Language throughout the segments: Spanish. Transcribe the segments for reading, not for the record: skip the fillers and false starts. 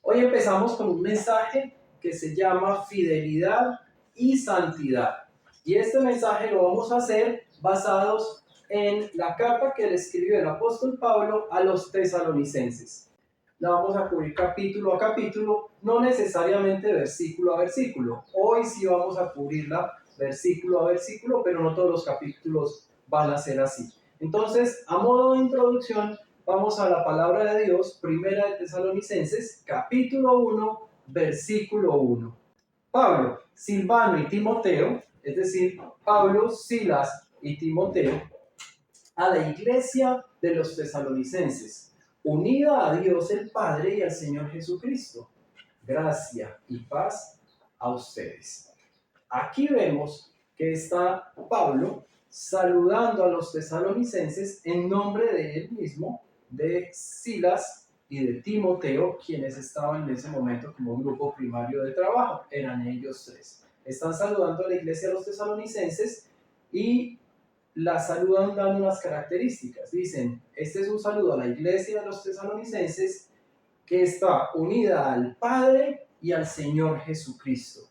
Hoy empezamos con un mensaje que se llama fidelidad y santidad. Y este mensaje lo vamos a hacer basados en la carta que le escribió el apóstol Pablo a los tesalonicenses. La vamos a cubrir capítulo a capítulo, no necesariamente versículo a versículo. Hoy sí vamos a cubrirla versículo a versículo, pero no todos los capítulos van a ser así. Entonces, a modo de introducción, vamos a la palabra de Dios, primera de Tesalonicenses, capítulo 1, versículo 1. Pablo, Silvano y Timoteo, es decir, Pablo, Silas y Timoteo, a la iglesia de los tesalonicenses, unida a Dios el Padre y al Señor Jesucristo. Gracia y paz a ustedes. Aquí vemos que está Pablo saludando a los tesalonicenses en nombre de él mismo, de Silas y de Timoteo, quienes estaban en ese momento como un grupo primario de trabajo. Eran ellos tres. Están saludando a la iglesia de los tesalonicenses y la saludan dando unas características. Dicen, este es un saludo a la iglesia de los tesalonicenses que está unida al Padre y al Señor Jesucristo.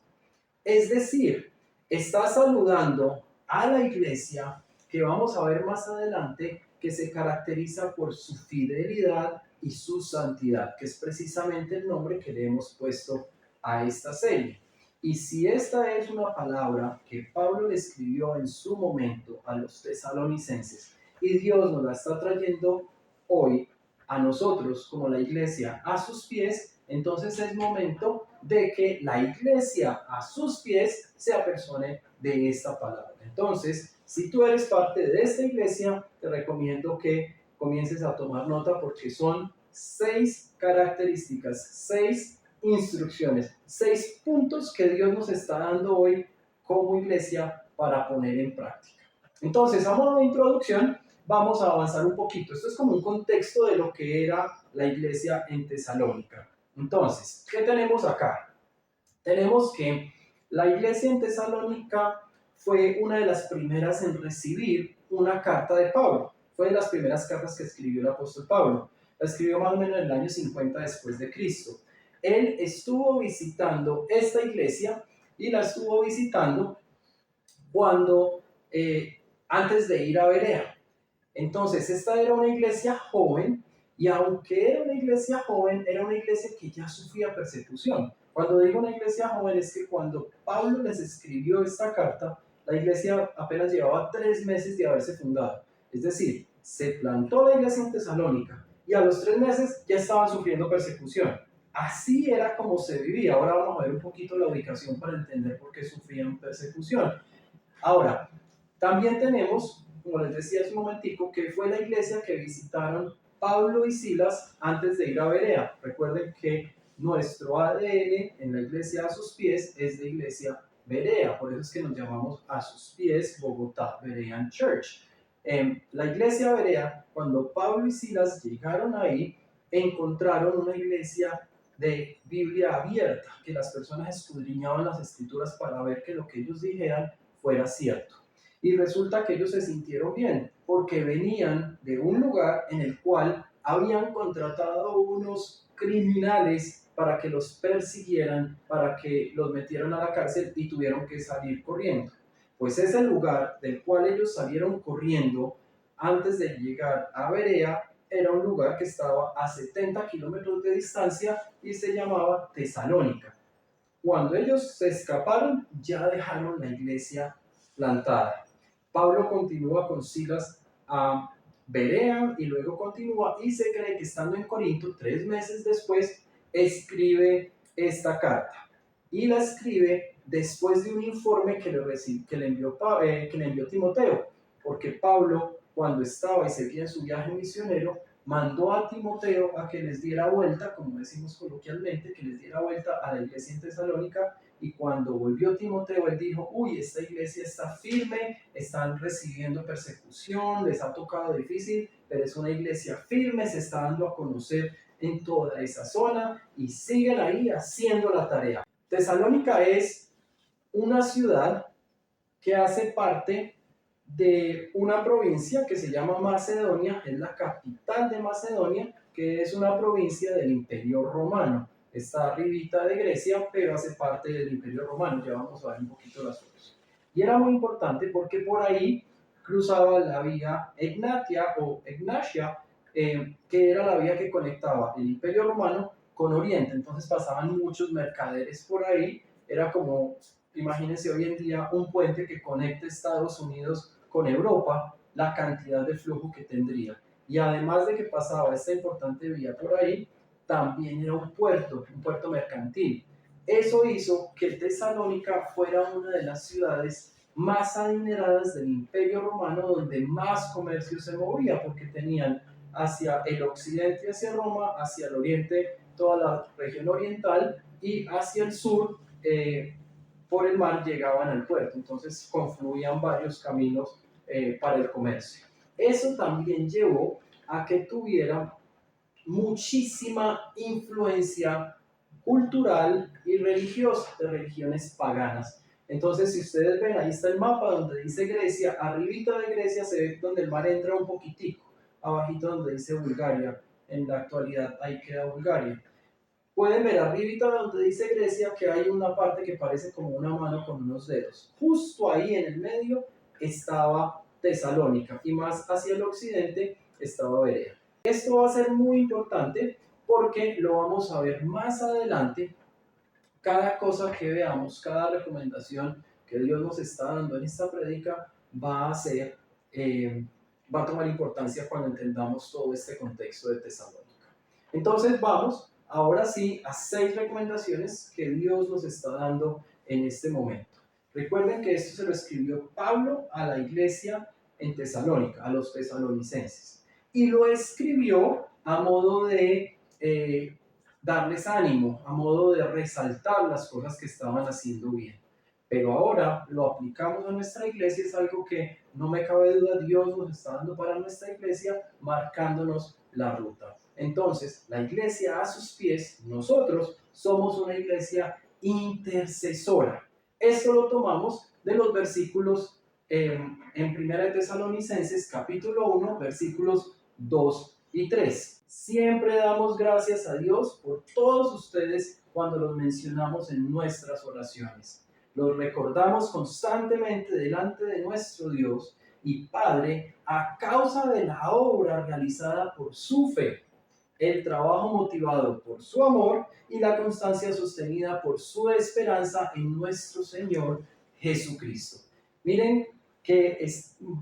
Es decir, está saludando a la iglesia que vamos a ver más adelante que se caracteriza por su fidelidad y su santidad, que es precisamente el nombre que le hemos puesto a esta serie. Y si esta es una palabra que Pablo le escribió en su momento a los tesalonicenses y Dios nos la está trayendo hoy a nosotros como la iglesia a sus pies, entonces es momento de que la iglesia a sus pies se apersone de esta palabra. Entonces, si tú eres parte de esta iglesia, te recomiendo que comiences a tomar nota porque son 6 características, 6 instrucciones, 6 puntos que Dios nos está dando hoy como iglesia para poner en práctica. Entonces, a modo de introducción, vamos a avanzar un poquito. Esto es como un contexto de lo que era la iglesia en Tesalónica. Entonces, ¿qué tenemos acá? Tenemos que la iglesia en Tesalónica fue una de las primeras en recibir una carta de Pablo. Fue de las primeras cartas que escribió el apóstol Pablo. La escribió más o menos en el año 50 después de Cristo. Él estuvo visitando esta iglesia y la estuvo visitando cuando, antes de ir a Berea. Entonces, esta era una iglesia joven y aunque era una iglesia joven, era una iglesia que ya sufría persecución. Cuando digo una iglesia joven es que cuando Pablo les escribió esta carta, la iglesia apenas llevaba 3 meses de haberse fundado. Es decir, se plantó la iglesia en Tesalónica y a los 3 meses ya estaban sufriendo persecución. Así era como se vivía. Ahora vamos a ver un poquito la ubicación para entender por qué sufrían persecución. Ahora, también tenemos, como les decía hace un momentico, que fue la iglesia que visitaron Pablo y Silas antes de ir a Berea. Recuerden que nuestro ADN en la iglesia a sus pies es de iglesia Berea, por eso es que nos llamamos a sus pies Bogotá Berean Church. La iglesia Berea, cuando Pablo y Silas llegaron ahí, encontraron una iglesia de Biblia abierta, que las personas escudriñaban las escrituras para ver que lo que ellos dijeran fuera cierto. Y resulta que ellos se sintieron bien, porque venían de un lugar en el cual habían contratado unos criminales para que los persiguieran, para que los metieran a la cárcel y tuvieron que salir corriendo. Pues ese lugar del cual ellos salieron corriendo antes de llegar a Berea era un lugar que estaba a 70 kilómetros de distancia y se llamaba Tesalónica. Cuando ellos se escaparon, ya dejaron la iglesia plantada. Pablo continúa con Silas a Berea y luego continúa y se cree que estando en Corinto, 3 meses después, escribe esta carta. Y la escribe después de un informe que le envió Timoteo, porque Pablo, cuando estaba y seguía en su viaje misionero, mandó a Timoteo a que les diera vuelta, como decimos coloquialmente, que les diera vuelta a la iglesia en Tesalónica, y cuando volvió Timoteo, él dijo, uy, esta iglesia está firme, están recibiendo persecución, les ha tocado difícil, pero es una iglesia firme, se está dando a conocer en toda esa zona, y siguen ahí haciendo la tarea. Tesalónica es una ciudad que hace parte de una provincia que se llama Macedonia, es la capital de Macedonia, que es una provincia del Imperio Romano. está arribita de Grecia, pero hace parte del Imperio Romano. Ya vamos a ver un poquito las fotos. Y era muy importante porque por ahí cruzaba la vía Egnatia o Egnatia, que era la vía que conectaba el Imperio Romano con Oriente. Entonces pasaban muchos mercaderes por ahí. Era como, imagínense hoy en día, un puente que conecte Estados Unidos con Europa, la cantidad de flujo que tendría. Y además de que pasaba esta importante vía por ahí, también era un puerto mercantil. Eso hizo que Tesalónica fuera una de las ciudades más adineradas del Imperio Romano, donde más comercio se movía, porque tenían hacia el occidente, hacia Roma, hacia el oriente, toda la región oriental, y hacia el sur, por el mar, llegaban al puerto. Entonces confluían varios caminos para el comercio. Eso también llevó a que tuviera muchísima influencia cultural y religiosa de religiones paganas. Entonces, si ustedes ven, ahí está el mapa donde dice Grecia, arribita de Grecia se ve donde el mar entra un poquitico, abajito donde dice Bulgaria, en la actualidad ahí queda Bulgaria. Pueden ver arribita donde dice Grecia que hay una parte que parece como una mano con unos dedos. Justo ahí en el medio estaba Tesalónica y más hacia el occidente estaba Berea. Esto va a ser muy importante porque lo vamos a ver más adelante. Cada cosa que veamos, cada recomendación que Dios nos está dando en esta prédica va a ser, va a tomar importancia cuando entendamos todo este contexto de Tesalónica. Entonces vamos ahora sí a 6 recomendaciones que Dios nos está dando en este momento. Recuerden que esto se lo escribió Pablo a la iglesia en Tesalónica, a los tesalonicenses, y lo escribió a modo de darles ánimo, a modo de resaltar las cosas que estaban haciendo bien. Pero ahora lo aplicamos a nuestra iglesia, es algo que no me cabe duda, Dios nos está dando para nuestra iglesia, marcándonos la ruta. Entonces, la iglesia a sus pies, nosotros somos una iglesia intercesora. Esto lo tomamos de los versículos en 1 Tesalonicenses capítulo 1, versículos 2 y 3. Siempre damos gracias a Dios por todos ustedes cuando los mencionamos en nuestras oraciones. Los recordamos constantemente delante de nuestro Dios y Padre a causa de la obra realizada por su fe, el trabajo motivado por su amor y la constancia sostenida por su esperanza en nuestro Señor Jesucristo. Miren que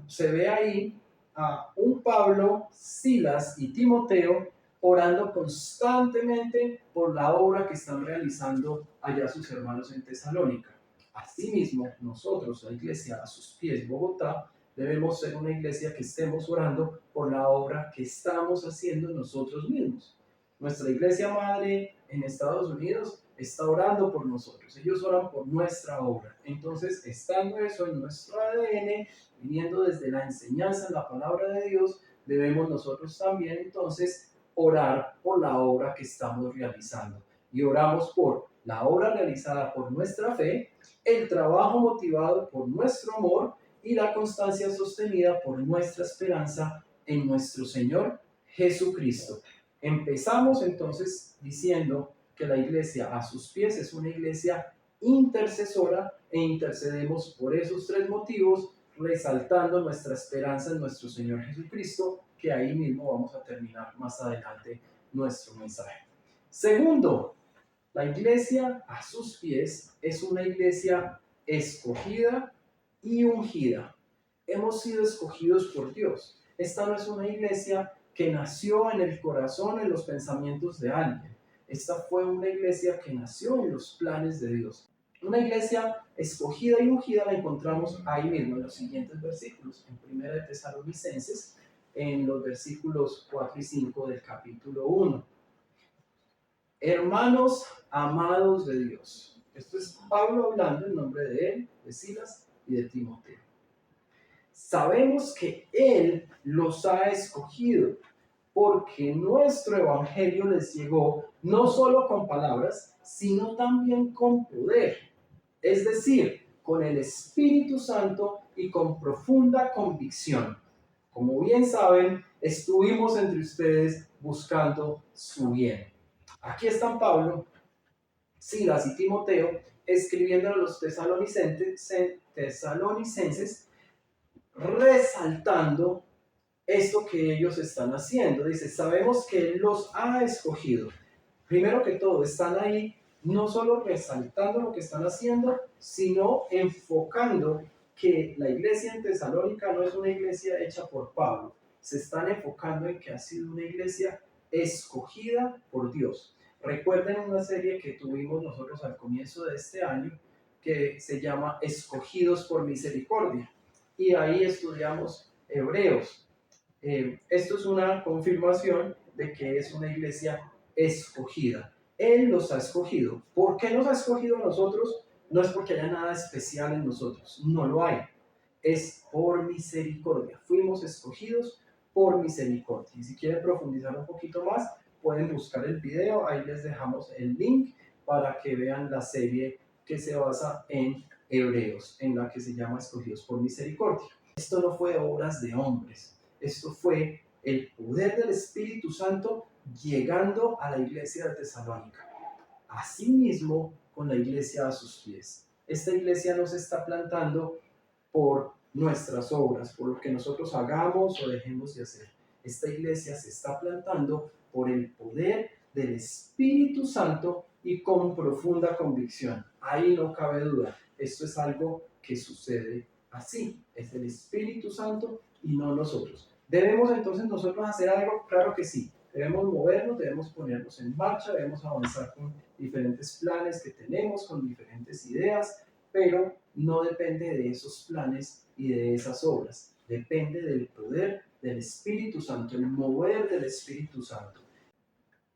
se ve ahí a un Pablo, Silas y Timoteo orando constantemente por la obra que están realizando allá sus hermanos en Tesalónica. Asimismo, nosotros, la iglesia a sus pies, Bogotá, debemos ser una iglesia que estemos orando por la obra que estamos haciendo nosotros mismos. Nuestra iglesia madre en Estados Unidos está orando por nosotros. Ellos oran por nuestra obra. Entonces, estando eso en nuestro ADN, viniendo desde la enseñanza en la palabra de Dios, debemos nosotros también entonces orar por la obra que estamos realizando. Y oramos por la obra realizada por nuestra fe, el trabajo motivado por nuestro amor y la constancia sostenida por nuestra esperanza en nuestro Señor Jesucristo. Empezamos entonces diciendo que la iglesia a sus pies es una iglesia intercesora e intercedemos por esos 3 motivos, resaltando nuestra esperanza en nuestro Señor Jesucristo, que ahí mismo vamos a terminar más adelante nuestro mensaje. Segundo, la iglesia a sus pies es una iglesia escogida y ungida. Hemos sido escogidos por Dios. Esta no es una iglesia que nació en el corazón, en los pensamientos de alguien. Esta fue una iglesia que nació en los planes de Dios. Una iglesia escogida y ungida la encontramos ahí mismo en los siguientes versículos, en 1 Tesalonicenses, en los versículos 4 y 5 del capítulo 1. Hermanos amados de Dios. Esto es Pablo hablando en nombre de él, de Silas y de Timoteo. Sabemos que Él los ha escogido porque nuestro evangelio les llegó no solo con palabras, sino también con poder, es decir, con el Espíritu Santo y con profunda convicción. Como bien saben, estuvimos entre ustedes buscando su bien. Aquí está Pablo Silas y Timoteo, escribiendo a los tesalonicenses, resaltando esto que ellos están haciendo. Dice, sabemos que Él los ha escogido. Primero que todo, están ahí no solo resaltando lo que están haciendo, sino enfocando que la iglesia en Tesalónica no es una iglesia hecha por Pablo. Se están enfocando en que ha sido una iglesia escogida por Dios. Recuerden una serie que tuvimos nosotros al comienzo de este año que se llama Escogidos por Misericordia. Y ahí estudiamos Hebreos. Esto es una confirmación de que es una iglesia escogida. Él los ha escogido. ¿Por qué nos ha escogido a nosotros? No es porque haya nada especial en nosotros, no lo hay. Es por misericordia. Fuimos escogidos por misericordia. Y si quieren profundizar un poquito más, pueden buscar el video. Ahí les dejamos el link para que vean la serie que se basa en Hebreos, en la que se llama Escogidos por Misericordia. Esto no fue obras de hombres. Esto fue el poder del Espíritu Santo llegando a la iglesia de Tesalónica. Asimismo, con la iglesia a sus pies. Esta iglesia no se está plantando por nuestras obras, por lo que nosotros hagamos o dejemos de hacer. Esta iglesia se está plantando por el poder del Espíritu Santo y con profunda convicción. Ahí no cabe duda. Esto es algo que sucede así. Es el Espíritu Santo y no nosotros. ¿Debemos entonces nosotros hacer algo? Claro que sí. Debemos movernos, debemos ponernos en marcha, debemos avanzar con diferentes planes que tenemos, con diferentes ideas, pero no depende de esos planes y de esas obras. Depende del poder del Espíritu Santo, el mover del Espíritu Santo.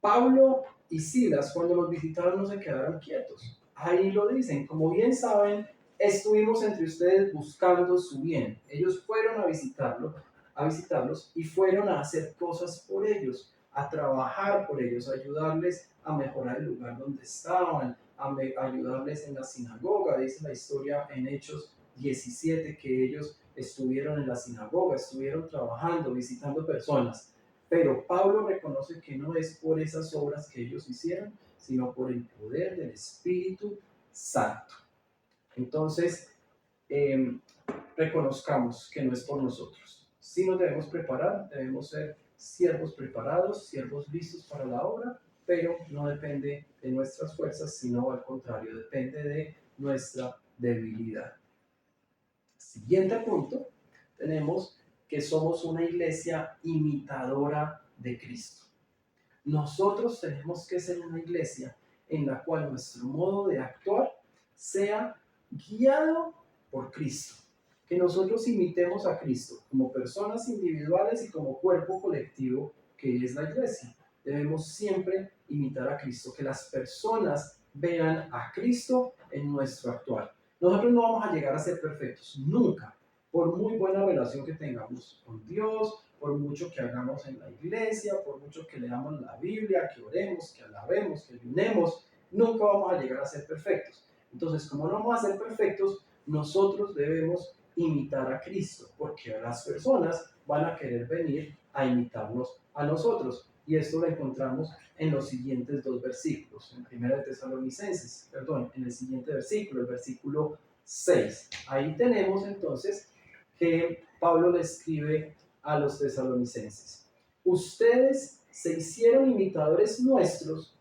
Pablo y Silas, cuando los visitaron, no se quedaron quietos. Ahí lo dicen, como bien saben, estuvimos entre ustedes buscando su bien. Ellos fueron a visitarlos y fueron a hacer cosas por ellos, a trabajar por ellos, a ayudarles a mejorar el lugar donde estaban, a ayudarles en la sinagoga. Dice la historia en Hechos 17 que ellos estuvieron en la sinagoga, estuvieron trabajando, visitando personas. Pero Pablo reconoce que no es por esas obras que ellos hicieron, sino por el poder del Espíritu Santo. Entonces, reconozcamos que no es por nosotros. Sí nos debemos preparar, debemos ser siervos preparados, siervos listos para la obra, pero no depende de nuestras fuerzas, sino al contrario, depende de nuestra debilidad. Siguiente punto, tenemos que somos una iglesia imitadora de Cristo. Nosotros tenemos que ser una iglesia en la cual nuestro modo de actuar sea guiado por Cristo. Que nosotros imitemos a Cristo como personas individuales y como cuerpo colectivo que es la iglesia. Debemos siempre imitar a Cristo, que las personas vean a Cristo en nuestro actuar. Nosotros no vamos a llegar a ser perfectos, nunca, por muy buena relación que tengamos con Dios, por mucho que hagamos en la iglesia, por mucho que leamos la Biblia, que oremos, que alabemos, que ayunemos, nunca vamos a llegar a ser perfectos. Entonces, como no vamos a ser perfectos, nosotros debemos imitar a Cristo, porque las personas van a querer venir a imitarnos a nosotros. Y esto lo encontramos en los siguientes dos versículos, en 1 Tesalonicenses, en el siguiente versículo, el versículo 6. Ahí tenemos entonces que Pablo le escribe a los tesalonicenses: ustedes se hicieron imitadores nuestros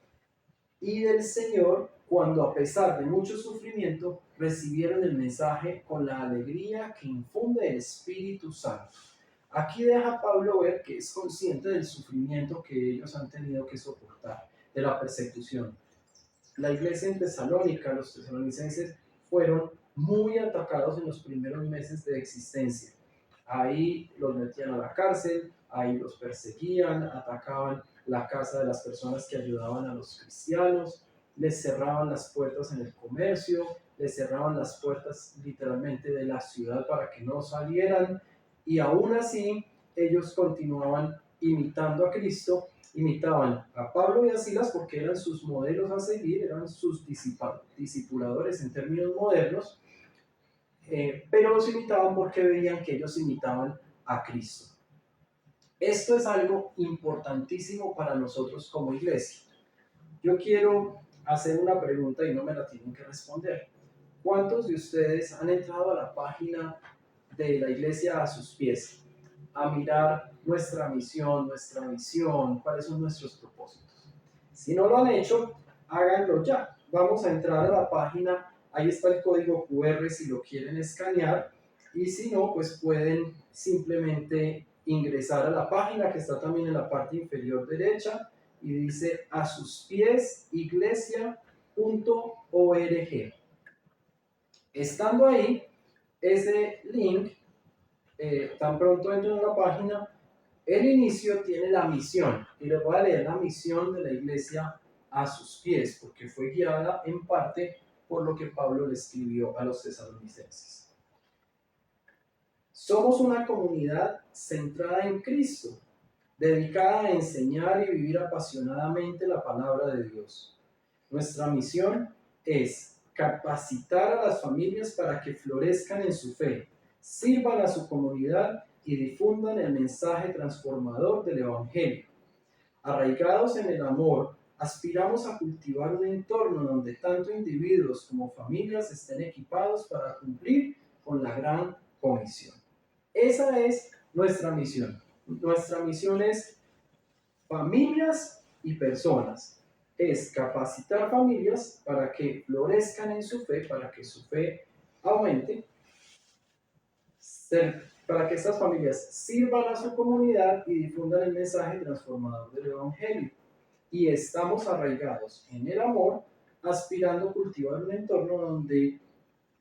y del Señor cuando a pesar de mucho sufrimiento recibieron el mensaje con la alegría que infunde el Espíritu Santo. Aquí deja Pablo ver que es consciente del sufrimiento que ellos han tenido que soportar, de la persecución. La iglesia en Tesalónica, los tesalonicenses, fueron muy atacados en los primeros meses de existencia. Ahí los metían a la cárcel, ahí los perseguían, atacaban la casa de las personas que ayudaban a los cristianos, les cerraban las puertas en el comercio, les cerraban las puertas literalmente de la ciudad para que no salieran, y aún así ellos continuaban imitando a Cristo, imitaban a Pablo y a Silas porque eran sus modelos a seguir, eran sus discipuladores en términos modernos, pero los imitaban porque veían que ellos imitaban a Cristo. Esto es algo importantísimo para nosotros como iglesia. Yo quiero hacer una pregunta y no me la tienen que responder. ¿Cuántos de ustedes han entrado a la página de la iglesia a sus pies a mirar nuestra misión, nuestra visión, cuáles son nuestros propósitos? Si no lo han hecho, háganlo ya. Vamos a entrar a la página, ahí está el código QR si lo quieren escanear, y si no, pues pueden simplemente ingresar a la página que está también en la parte inferior derecha y dice a sus pies iglesia.org. Estando ahí, ese link, tan pronto entran a la página, el inicio tiene la misión, y les voy a leer la misión de la iglesia a sus pies, porque fue guiada en parte por lo que Pablo le escribió a los tesalonicenses. Somos una comunidad centrada en Cristo, dedicada a enseñar y vivir apasionadamente la palabra de Dios. Nuestra misión es capacitar a las familias para que florezcan en su fe, sirvan a su comunidad y difundan el mensaje transformador del Evangelio. Arraigados en el amor, aspiramos a cultivar un entorno donde tanto individuos como familias estén equipados para cumplir con la gran comisión. Esa es nuestra misión. Nuestra misión es familias y personas. Es capacitar familias para que florezcan en su fe, para que su fe aumente, para que estas familias sirvan a su comunidad y difundan el mensaje transformador del Evangelio. Y estamos arraigados en el amor, aspirando a cultivar un entorno donde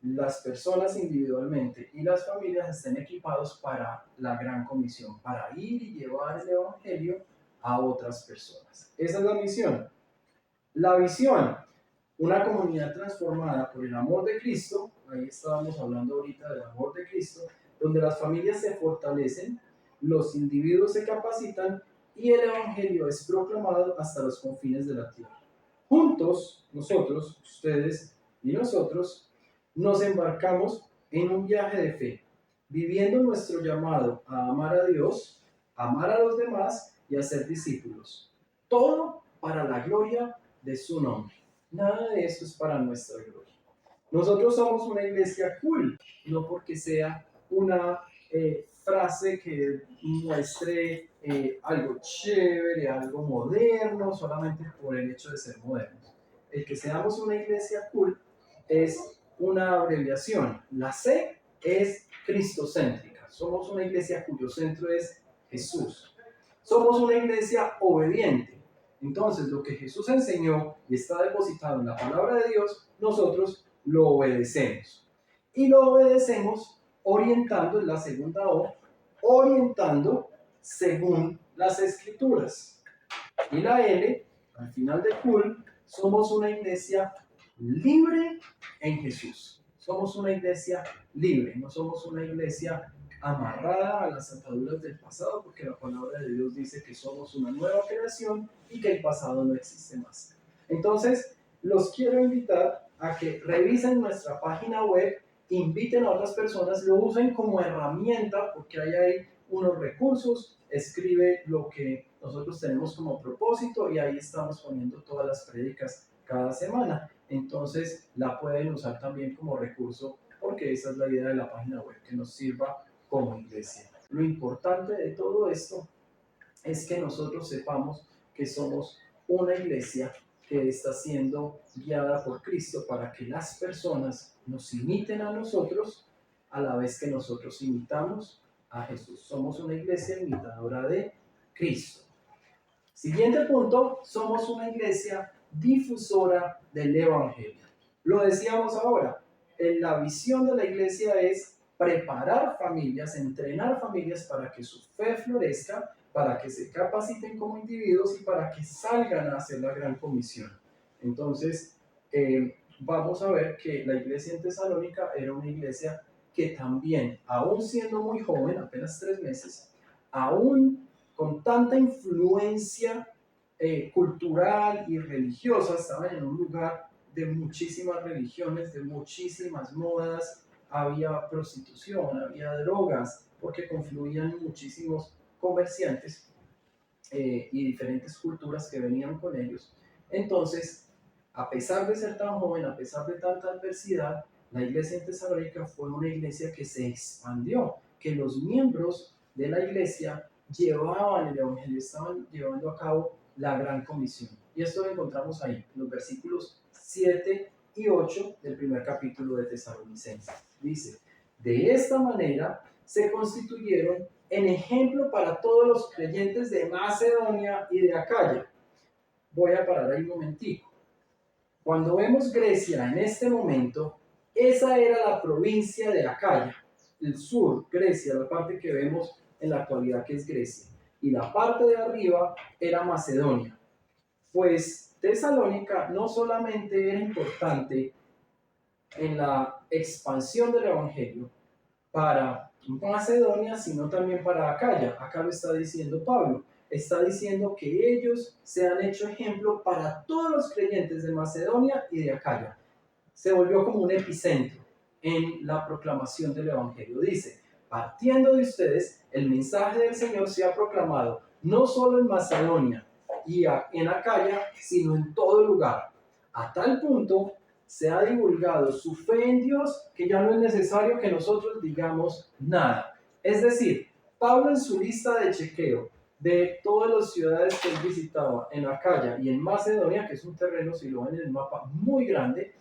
las personas individualmente y las familias estén equipados para la gran comisión, para ir y llevar el Evangelio a otras personas. Esa es la misión. La visión, una comunidad transformada por el amor de Cristo, ahí estábamos hablando ahorita del amor de Cristo, donde las familias se fortalecen, los individuos se capacitan y el Evangelio es proclamado hasta los confines de la tierra. Juntos, nosotros, ustedes y nosotros, nos embarcamos en un viaje de fe, viviendo nuestro llamado a amar a Dios, amar a los demás y a ser discípulos. Todo para la gloria de su nombre. Nada de esto es para nuestra gloria. Nosotros somos una iglesia cool, no porque sea una frase que muestre algo chévere, algo moderno, solamente por el hecho de ser modernos. El que seamos una iglesia cool es una abreviación. La C es cristocéntrica. Somos una iglesia cuyo centro es Jesús. Somos una iglesia obediente. Entonces, lo que Jesús enseñó y está depositado en la palabra de Dios, nosotros lo obedecemos. Y lo obedecemos orientando, en la segunda O, orientando según las Escrituras. Y la L, al final de cool, somos una iglesia libre en Jesús. Somos una iglesia libre, no somos una iglesia amarrada a las ataduras del pasado, porque la palabra de Dios dice que somos una nueva creación y que el pasado no existe más. Entonces, los quiero invitar a que revisen nuestra página web, inviten a otras personas, lo usen como herramienta, porque ahí hay unos recursos, escribe lo que nosotros tenemos como propósito y ahí estamos poniendo todas las prédicas cada semana. Entonces la pueden usar también como recurso porque esa es la idea de la página web, que nos sirva como iglesia. Lo importante de todo esto es que nosotros sepamos que somos una iglesia que está siendo guiada por Cristo para que las personas nos imiten a nosotros a la vez que nosotros imitamos a Jesús. Somos una iglesia imitadora de Cristo. Siguiente punto, somos una iglesia difusora del Evangelio. Lo decíamos ahora, la visión de la iglesia es preparar familias, entrenar familias para que su fe florezca, para que se capaciten como individuos y para que salgan a hacer la gran comisión. Entonces, vamos a ver que la iglesia en Tesalónica era una iglesia que también, aún siendo muy joven, apenas 3 meses, aún con tanta influencia cultural y religiosa, estaban en un lugar de muchísimas religiones, de muchísimas modas, había prostitución, había drogas, porque confluían muchísimos comerciantes y diferentes culturas que venían con ellos. Entonces, A pesar de ser tan joven, a pesar de tanta adversidad, la iglesia en Tesalónica fue una iglesia que se expandió, que los miembros de la iglesia llevaban el evangelio, estaban llevando a cabo la gran comisión. Y esto lo encontramos ahí, en los versículos 7 y 8 del primer capítulo de Tesalonicenses. Dice, de esta manera se constituyeron en ejemplo para todos los creyentes de Macedonia y de Acaya. Voy a parar ahí un momentico. Cuando vemos Grecia en este momento, esa era la provincia de Acaya, el sur, Grecia, la parte que vemos en la actualidad que es Grecia. Y la parte de arriba era Macedonia. Pues Tesalónica no solamente era importante en la expansión del Evangelio para Macedonia, sino también para Acaya. Acá lo está diciendo Pablo. Está diciendo que ellos se han hecho ejemplo para todos los creyentes de Macedonia y de Acaya. Se volvió como un epicentro en la proclamación del Evangelio. Dice, partiendo de ustedes, el mensaje del Señor se ha proclamado no solo en Macedonia y en Acaya, sino en todo lugar. A tal punto se ha divulgado su fe en Dios que ya no es necesario que nosotros digamos nada. Es decir, Pablo en su lista de chequeo de todas las ciudades que él visitaba en Acaya y en Macedonia, que es un terreno, si lo ven en el mapa, muy grande,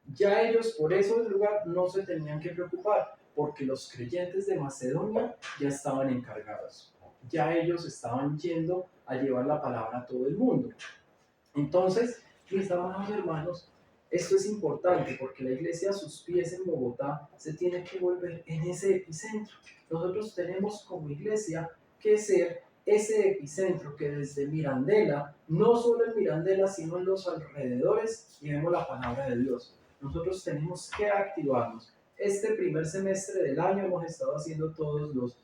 ya ellos por eso del lugar no se tenían que preocupar, porque los creyentes de Macedonia ya estaban encargados. Ya ellos estaban yendo a llevar la palabra a todo el mundo. Entonces, mis amados hermanos, esto es importante porque la iglesia a sus pies en Bogotá se tiene que volver en ese epicentro. Nosotros tenemos como iglesia que ser ese epicentro que desde Mirandela, no solo en Mirandela, sino en los alrededores, llevemos la palabra de Dios. Nosotros tenemos que activarnos. Este primer semestre del año hemos estado haciendo todos los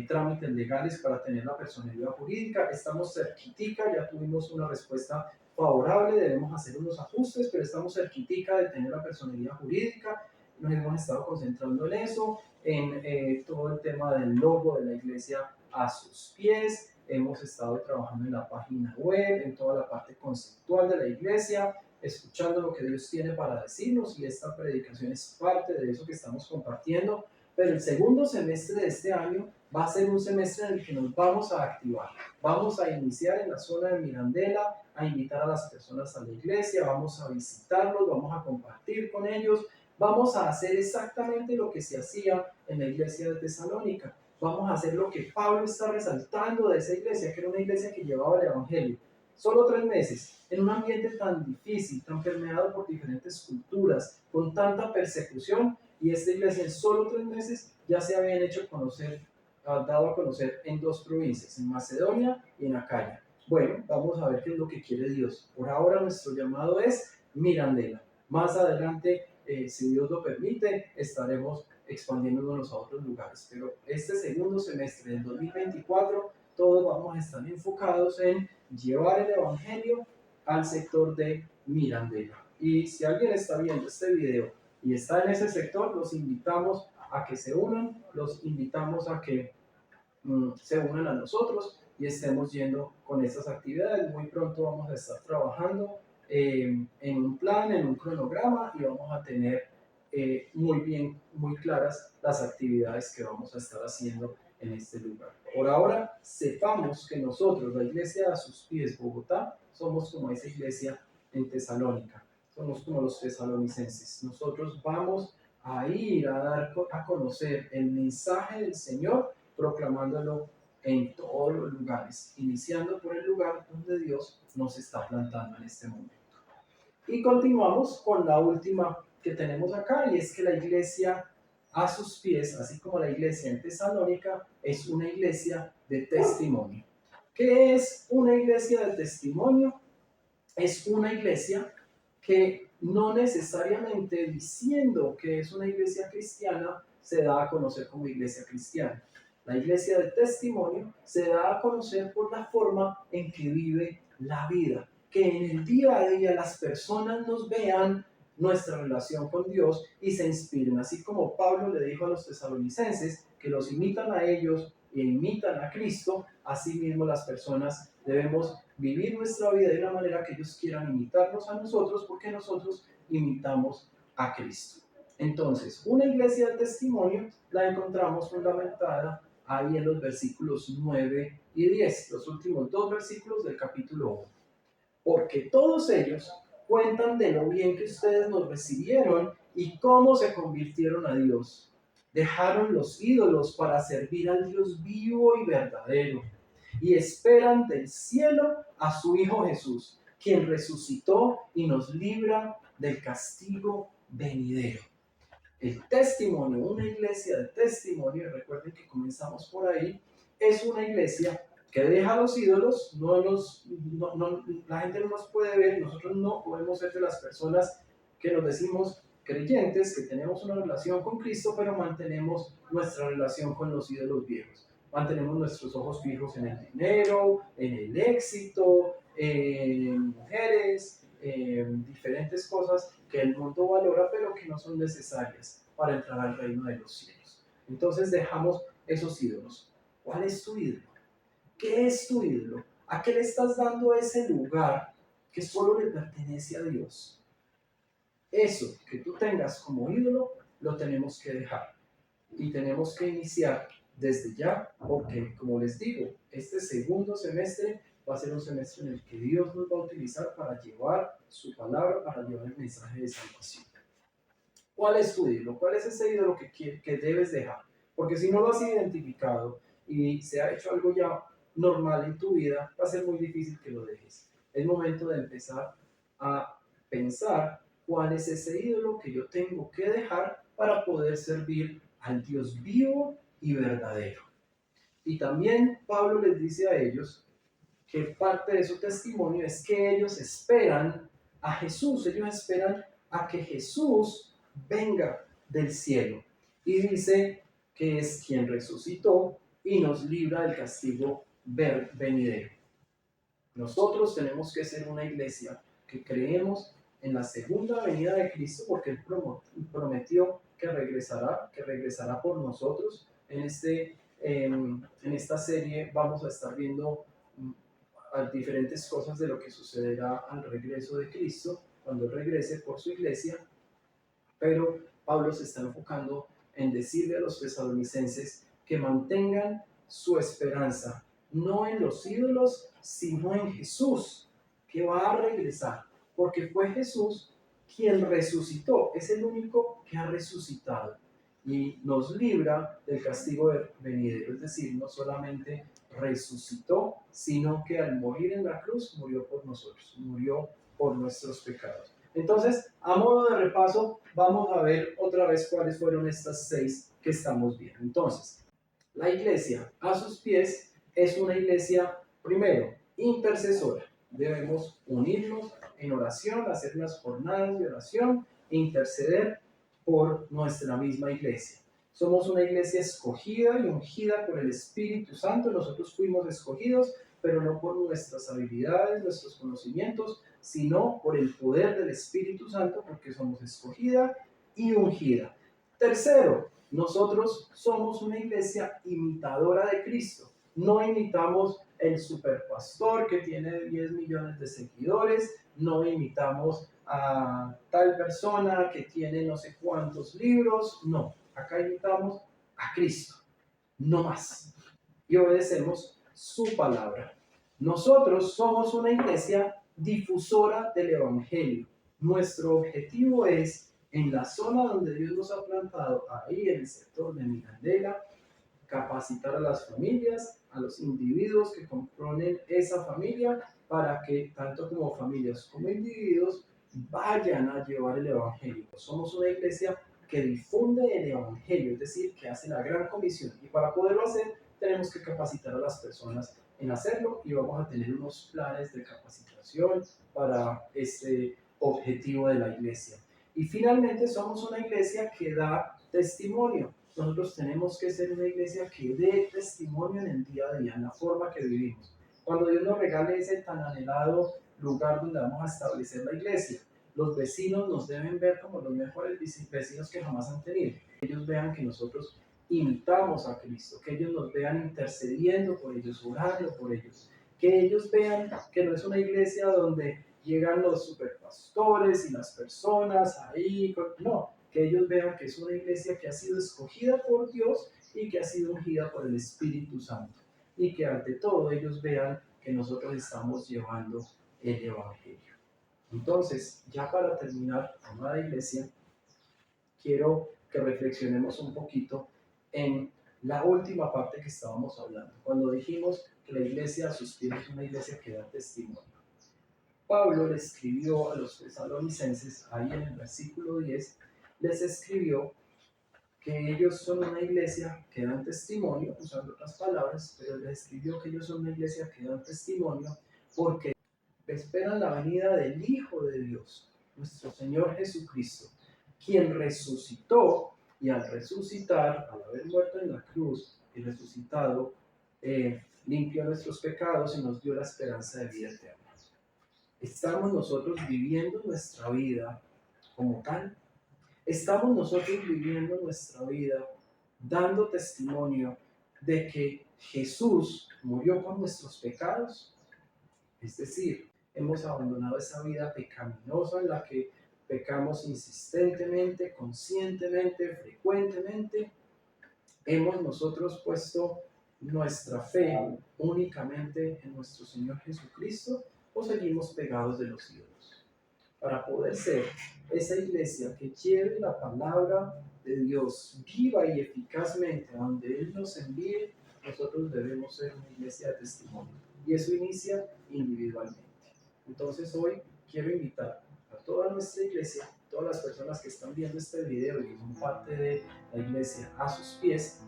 trámites legales para tener la personalidad jurídica. Estamos cerquitica, ya tuvimos una respuesta favorable, debemos hacer unos ajustes, pero estamos cerquitica de tener la personalidad jurídica. Nos hemos estado concentrando en eso, en todo el tema del logo de la iglesia a sus pies. Hemos estado trabajando en la página web, en toda la parte conceptual de la iglesia, escuchando lo que Dios tiene para decirnos, y esta predicación es parte de eso que estamos compartiendo. Pero el segundo semestre de este año va a ser un semestre en el que nos vamos a activar. Vamos a iniciar en la zona de Mirandela, a invitar a las personas a la iglesia, vamos a visitarlos, vamos a compartir con ellos, vamos a hacer exactamente lo que se hacía en la iglesia de Tesalónica. Vamos a hacer lo que Pablo está resaltando de esa iglesia, que era una iglesia que llevaba el evangelio. Solo 3 meses, en un ambiente tan difícil, tan permeado por diferentes culturas, con tanta persecución, y esta iglesia en solo 3 meses ya se habían hecho conocer, dado a conocer en 2 provincias, en Macedonia y en Acaya. Bueno, vamos a ver qué es lo que quiere Dios. Por ahora nuestro llamado es Mirandela. Más adelante, si Dios lo permite, estaremos expandiéndonos a otros lugares. Pero este segundo semestre del 2024, todos vamos a estar enfocados en llevar el Evangelio al sector de Mirandela. Y si alguien está viendo este video y está en ese sector, los invitamos a que se unan, los invitamos a que se unan a nosotros y estemos yendo con estas actividades. Muy pronto vamos a estar trabajando en un plan, en un cronograma, y vamos a tener muy claras las actividades que vamos a estar haciendo en este lugar. Por ahora, sepamos que nosotros, la iglesia a sus pies, Bogotá, somos como esa iglesia en Tesalónica, somos como los tesalonicenses. Nosotros vamos a ir a dar a conocer el mensaje del Señor, proclamándolo en todos los lugares, iniciando por el lugar donde Dios nos está plantando en este momento. Y continuamos con la última que tenemos acá, y es que la iglesia a sus pies, así como la iglesia en Tesalónica, es una iglesia de testimonio. ¿Qué es una iglesia de testimonio? Es una iglesia que no necesariamente diciendo que es una iglesia cristiana se da a conocer como iglesia cristiana. La iglesia de testimonio se da a conocer por la forma en que vive la vida, que en el día a día las personas nos vean nuestra relación con Dios y se inspiren, así como Pablo le dijo a los tesalonicenses que los imitan a ellos e imitan a Cristo. Así mismo las personas debemos vivir nuestra vida de una manera que ellos quieran imitarnos a nosotros, porque nosotros imitamos a Cristo. Entonces, una iglesia de testimonio la encontramos fundamentada ahí en los versículos 9 y 10, los últimos dos versículos del capítulo 1. Porque todos ellos cuentan de lo bien que ustedes nos recibieron y cómo se convirtieron a Dios. Dejaron los ídolos para servir al Dios vivo y verdadero, y esperan del cielo a su Hijo Jesús, quien resucitó y nos libra del castigo venidero. El testimonio, una iglesia de testimonio, recuerden que comenzamos por ahí, es una iglesia que deja los ídolos, la gente no nos puede ver, nosotros no podemos ser de las personas que nos decimos creyentes, que tenemos una relación con Cristo, pero mantenemos nuestra relación con los ídolos viejos. Mantenemos nuestros ojos fijos en el dinero, en el éxito, en mujeres, diferentes cosas que el mundo valora, pero que no son necesarias para entrar al reino de los cielos. Entonces dejamos esos ídolos. ¿Cuál es tu ídolo? ¿Qué es tu ídolo? ¿A qué le estás dando ese lugar que solo le pertenece a Dios? Eso que tú tengas como ídolo, lo tenemos que dejar. Y tenemos que iniciar desde ya, porque, como les digo, este segundo semestre va a ser un semestre en el que Dios nos va a utilizar para llevar su palabra, para llevar el mensaje de salvación. ¿Cuál es tu ídolo? ¿Cuál es ese ídolo que debes dejar? Porque si no lo has identificado y se ha hecho algo ya normal en tu vida, va a ser muy difícil que lo dejes. Es momento de empezar a pensar cuál es ese ídolo que yo tengo que dejar para poder servir al Dios vivo y verdadero. Y también Pablo les dice a ellos que parte de su testimonio es que ellos esperan a Jesús, ellos esperan a que Jesús venga del cielo. Y dice que es quien resucitó y nos libra del castigo venidero. Nosotros tenemos que ser una iglesia que creemos en la segunda venida de Cristo, porque Él prometió que regresará por nosotros. En esta serie vamos a estar viendo diferentes cosas de lo que sucederá al regreso de Cristo, cuando Él regrese por su iglesia, pero Pablo se está enfocando en decirle a los tesalonicenses que mantengan su esperanza, no en los ídolos, sino en Jesús, que va a regresar, porque fue Jesús quien resucitó, es el único que ha resucitado y nos libra del castigo venidero, es decir, no solamente resucitó, sino que al morir en la cruz murió por nosotros, murió por nuestros pecados. Entonces, a modo de repaso, vamos a ver otra vez cuáles fueron estas 6 que estamos viendo. Entonces, la iglesia a sus pies es una iglesia, primero, intercesora. Debemos unirnos en oración, hacer unas jornadas de oración e interceder por nuestra misma iglesia. Somos una iglesia escogida y ungida por el Espíritu Santo. Nosotros fuimos escogidos, pero no por nuestras habilidades, nuestros conocimientos, sino por el poder del Espíritu Santo, porque somos escogida y ungida. Tercero, nosotros somos una iglesia imitadora de Cristo. No imitamos el superpastor que tiene 10 millones de seguidores, no imitamos a tal persona que tiene no sé cuántos libros, no. Acá imitamos a Cristo, no más. Y obedecemos su palabra. Nosotros somos una iglesia difusora del Evangelio. Nuestro objetivo es, en la zona donde Dios nos ha plantado, ahí en el sector de Mirandela, capacitar a las familias, a los individuos que componen esa familia, para que tanto como familias como individuos vayan a llevar el Evangelio. Somos una iglesia que difunde el Evangelio, es decir, que hace la gran comisión. Y para poderlo hacer, tenemos que capacitar a las personas en hacerlo y vamos a tener unos planes de capacitación para este objetivo de la iglesia. Y finalmente somos una iglesia que da testimonio. Nosotros tenemos que ser una iglesia que dé testimonio en el día a día, en la forma que vivimos. Cuando Dios nos regale ese tan anhelado lugar donde vamos a establecer la iglesia, los vecinos nos deben ver como los mejores vecinos que jamás han tenido. Que ellos vean que nosotros imitamos a Cristo, que ellos nos vean intercediendo por ellos, orando por ellos, que ellos vean que no es una iglesia donde llegan los superpastores y las personas ahí, no, que ellos vean que es una iglesia que ha sido escogida por Dios y que ha sido ungida por el Espíritu Santo, y que ante todo ellos vean que nosotros estamos llevando el Evangelio. Entonces, ya para terminar, amada iglesia, quiero que reflexionemos un poquito en la última parte que estábamos hablando, cuando dijimos que la iglesia a sus pies es una iglesia que da testimonio. Pablo le escribió a los tesalonicenses, ahí en el versículo 10, les escribió que ellos son una iglesia que dan testimonio, usando otras palabras, pero les escribió que ellos son una iglesia que dan testimonio porque esperan la venida del Hijo de Dios, nuestro Señor Jesucristo, quien resucitó, y al resucitar, al haber muerto en la cruz y resucitado, limpió nuestros pecados y nos dio la esperanza de vida eterna. ¿Estamos nosotros viviendo nuestra vida como tal? ¿Estamos nosotros viviendo nuestra vida dando testimonio de que Jesús murió por nuestros pecados? Es decir, hemos abandonado esa vida pecaminosa en la que pecamos insistentemente, conscientemente, frecuentemente. Hemos nosotros puesto nuestra fe únicamente en nuestro Señor Jesucristo, o seguimos pegados de los ídolos. Para poder ser esa iglesia que lleve la palabra de Dios viva y eficazmente a donde Él nos envíe, nosotros debemos ser una iglesia de testimonio. Y eso inicia individualmente. Entonces hoy quiero invitar a toda nuestra iglesia, todas las personas que están viendo este video y que son parte de la iglesia a sus pies,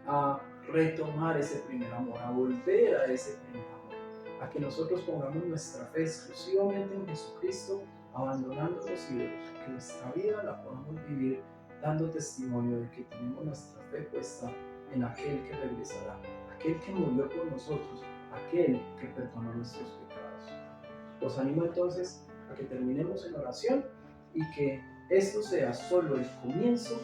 a retomar ese primer amor, a volver a ese primer amor, a que nosotros pongamos nuestra fe exclusivamente en Jesucristo, abandonando los ídolos, que nuestra vida la podamos vivir dando testimonio de que tenemos nuestra fe puesta en aquel que regresará, aquel que murió por nosotros, aquel que perdonó nuestros pecados. Los animo entonces a que terminemos en oración y que esto sea solo el comienzo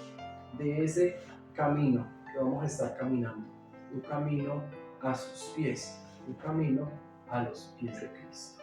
de ese camino que vamos a estar caminando, un camino a sus pies, un camino a los pies de Cristo.